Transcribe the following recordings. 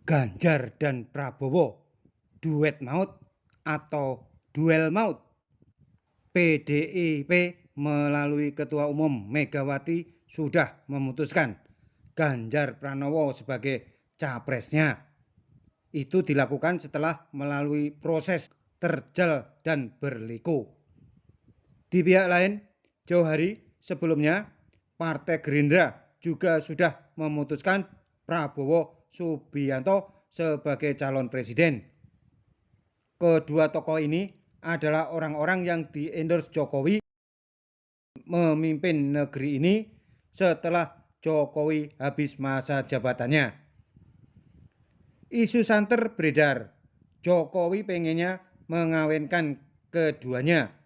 Ganjar dan Prabowo, duet maut atau duel maut? PDIP melalui Ketua Umum Megawati sudah memutuskan Ganjar Pranowo sebagai capresnya. Itu dilakukan setelah melalui proses terjal dan berliku. Di pihak lain, jauh hari sebelumnya, Partai Gerindra juga sudah memutuskan Prabowo Subianto sebagai calon presiden. Kedua tokoh ini adalah orang-orang yang di-endorse Jokowi memimpin negeri ini setelah Jokowi habis masa jabatannya. Isu santer beredar, Jokowi pengennya mengawinkan keduanya.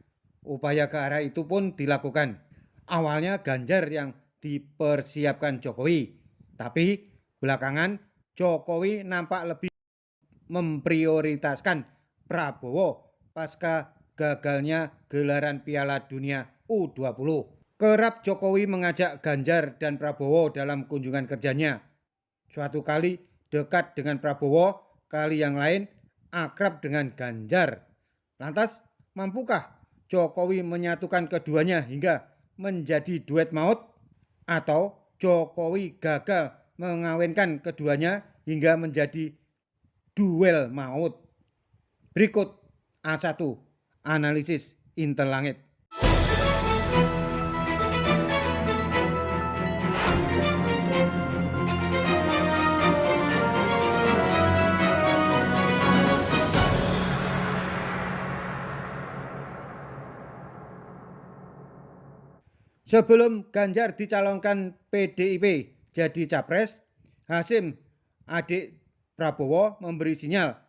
Upaya ke arah itu pun dilakukan. Awalnya Ganjar yang dipersiapkan Jokowi, tapi belakangan Jokowi nampak lebih memprioritaskan Prabowo pasca gagalnya gelaran Piala Dunia U20. Kerap Jokowi mengajak Ganjar dan Prabowo dalam kunjungan kerjanya. Suatu kali dekat dengan Prabowo, kali yang lain akrab dengan Ganjar. Lantas, mampukah Jokowi menyatukan keduanya hingga menjadi duet maut? Atau Jokowi gagal mengawinkan keduanya hingga menjadi duel maut? Berikut A1 analisis Intel Langit. Sebelum Ganjar dicalonkan PDIP jadi capres, Hasyim adik Prabowo memberi sinyal,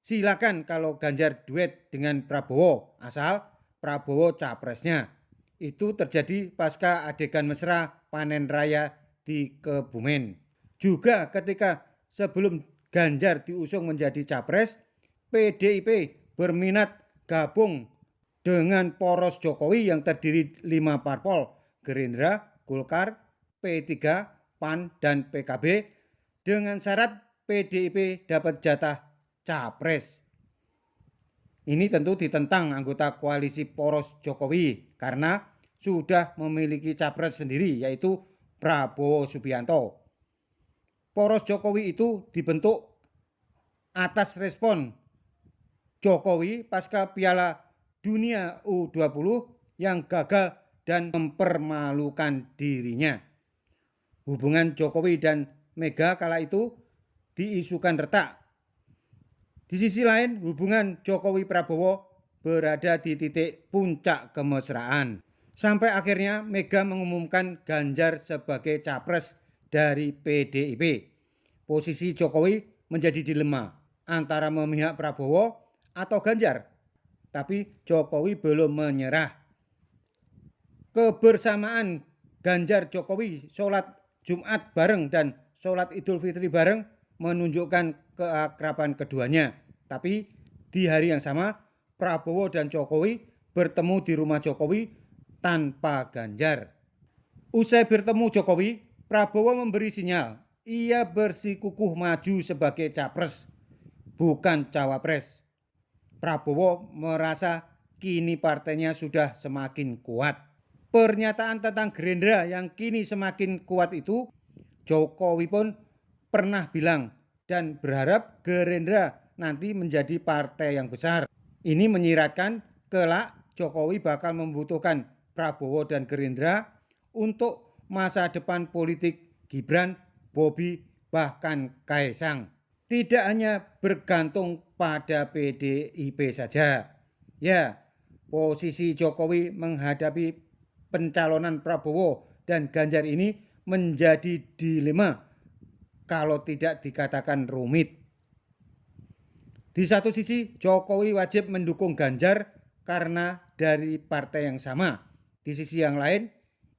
silakan kalau Ganjar duet dengan Prabowo asal Prabowo capresnya. Itu terjadi pasca adegan mesra panen raya di Kebumen. Juga ketika sebelum Ganjar diusung menjadi capres, PDIP berminat gabung dengan poros Jokowi yang terdiri 5 parpol, Gerindra, Golkar, P3, PAN, dan PKB, dengan syarat PDIP dapat jatah capres. Ini tentu ditentang anggota koalisi poros Jokowi karena sudah memiliki capres sendiri, yaitu Prabowo Subianto. Poros Jokowi itu dibentuk atas respon Jokowi pasca Piala Dunia U20 yang gagal dan mempermalukan dirinya. Hubungan Jokowi dan Mega kala itu diisukan retak. Di sisi lain, hubungan Jokowi-Prabowo berada di titik puncak kemesraan. Sampai akhirnya Mega mengumumkan Ganjar sebagai capres dari PDIP. Posisi Jokowi menjadi dilema antara memihak Prabowo atau Ganjar. Tapi Jokowi belum menyerah. Kebersamaan Ganjar Jokowi sholat Jumat bareng dan sholat Idul Fitri bareng menunjukkan keakraban keduanya. Tapi di hari yang sama Prabowo dan Jokowi bertemu di rumah Jokowi tanpa Ganjar. Usai bertemu Jokowi, Prabowo memberi sinyal ia bersikukuh maju sebagai capres, bukan cawapres. Prabowo merasa kini partainya sudah semakin kuat. Pernyataan tentang Gerindra yang kini semakin kuat itu, Jokowi pun pernah bilang dan berharap Gerindra nanti menjadi partai yang besar. Ini menyiratkan kelak Jokowi bakal membutuhkan Prabowo dan Gerindra untuk masa depan politik Gibran, Bobi, bahkan Kaisang. Tidak hanya bergantung pada PDIP saja. Ya, posisi Jokowi menghadapi pencalonan Prabowo dan Ganjar ini menjadi dilema kalau tidak dikatakan rumit. Di satu sisi Jokowi wajib mendukung Ganjar karena dari partai yang sama. Di sisi yang lain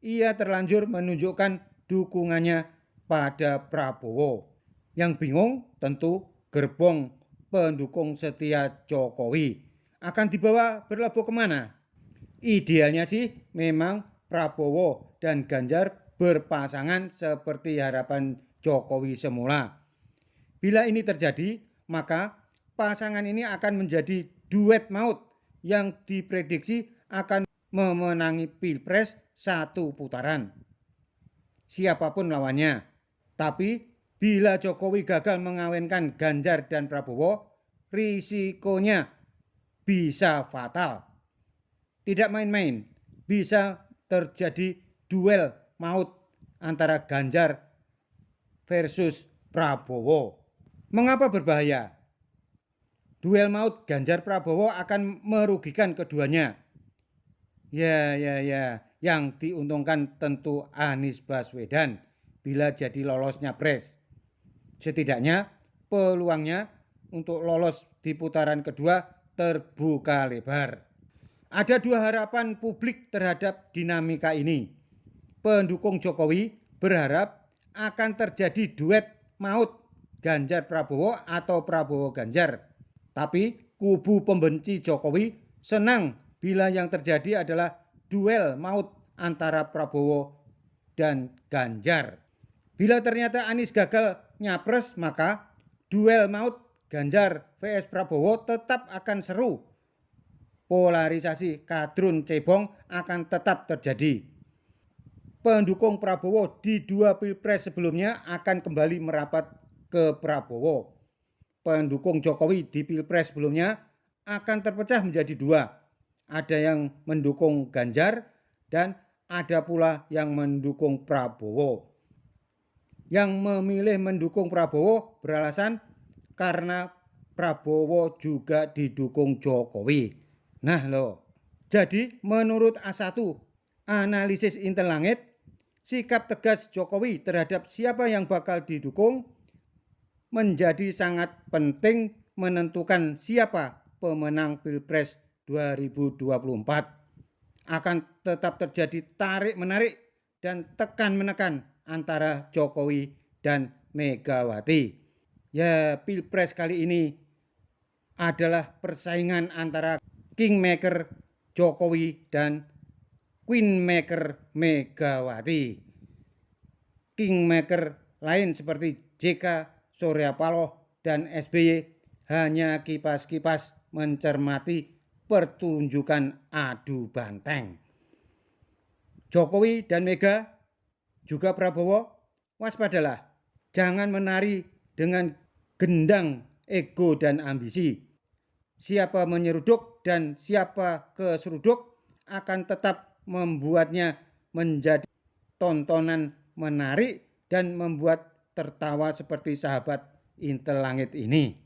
ia terlanjur menunjukkan dukungannya pada Prabowo. Yang bingung tentu gerbong pendukung setia Jokowi akan dibawa berlabuh kemana? Idealnya sih memang Prabowo dan Ganjar berpasangan seperti harapan Jokowi semula. Bila ini terjadi, maka pasangan ini akan menjadi duet maut yang diprediksi akan memenangi Pilpres 1 putaran. Siapapun lawannya. Tapi bila Jokowi gagal mengawinkan Ganjar dan Prabowo, risikonya bisa fatal. Tidak main-main, bisa terjadi duel maut antara Ganjar versus Prabowo. Mengapa berbahaya? Duel maut Ganjar Prabowo akan merugikan keduanya. Ya. Yang diuntungkan tentu Anies Baswedan bila jadi lolos nyapres. Setidaknya peluangnya untuk lolos di putaran kedua terbuka lebar. Ada dua harapan publik terhadap dinamika ini. Pendukung Jokowi berharap akan terjadi duet maut Ganjar Prabowo atau Prabowo Ganjar. Tapi kubu pembenci Jokowi senang bila yang terjadi adalah duel maut antara Prabowo dan Ganjar. Bila ternyata Anies gagal nyapres, maka duel maut Ganjar vs Prabowo tetap akan seru. Polarisasi kadrun cebong akan tetap terjadi. Pendukung Prabowo di 2 pilpres sebelumnya akan kembali merapat ke Prabowo. Pendukung Jokowi di pilpres sebelumnya akan terpecah menjadi 2. Ada yang mendukung Ganjar dan ada pula yang mendukung Prabowo. Yang memilih mendukung Prabowo beralasan karena Prabowo juga didukung Jokowi. Nah loh, jadi menurut A1 analisis Intel Langit, sikap tegas Jokowi terhadap siapa yang bakal didukung menjadi sangat penting menentukan siapa pemenang Pilpres 2024. Akan tetap terjadi tarik-menarik dan tekan-menekan antara Jokowi dan Megawati. Ya, Pilpres kali ini adalah persaingan antara Kingmaker Jokowi dan Queenmaker Megawati. Kingmaker lain seperti JK, Surya Paloh, dan SBY hanya kipas-kipas mencermati pertunjukan adu banteng. Jokowi dan Mega juga Prabowo, waspadalah. Jangan menari dengan gendang ego dan ambisi. Siapa menyeruduk dan siapa keseruduk akan tetap membuatnya menjadi tontonan menarik dan membuat tertawa seperti sahabat Intel Langit ini.